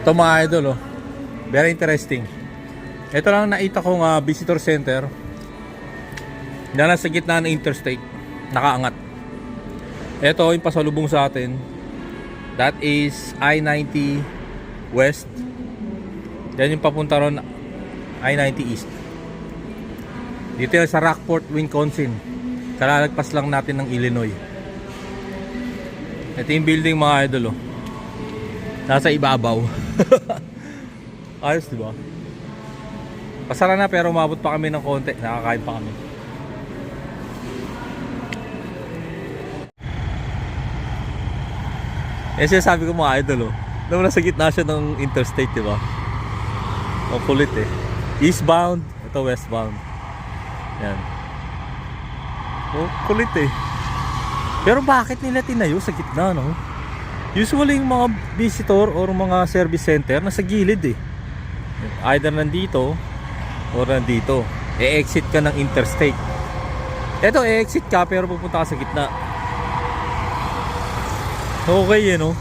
Ito mga idol, oh. Very interesting. Ito lang nakita kong visitor center na nasa gitna ng interstate, nakaangat. Ito yung pasalubong sa atin. That is I-90 West. Yan yung papunta ron, I-90 East. Dito yung sa Rockport, Wisconsin. Kalalagpas lang natin ng Illinois. Ito yung building mga idol, oh. Nasa ibabaw. Ayos, diba? Pasara na pero umabot pa kami ng konti. Nakakain pa kami. Eh sinasabi ko mga idol, oh. Naman nasa gitna siya ng interstate, diba? Ang kulit eh. Eastbound, ito westbound. Yan. Oh, kulit eh. Pero bakit nila tinayo sa gitna, no? Usually yung mga visitor or mga service center nasa gilid eh. Either nandito or nandito. E-exit ka ng interstate. Eto, e-exit ka pero pupunta ka sa gitna. Okay eh, no?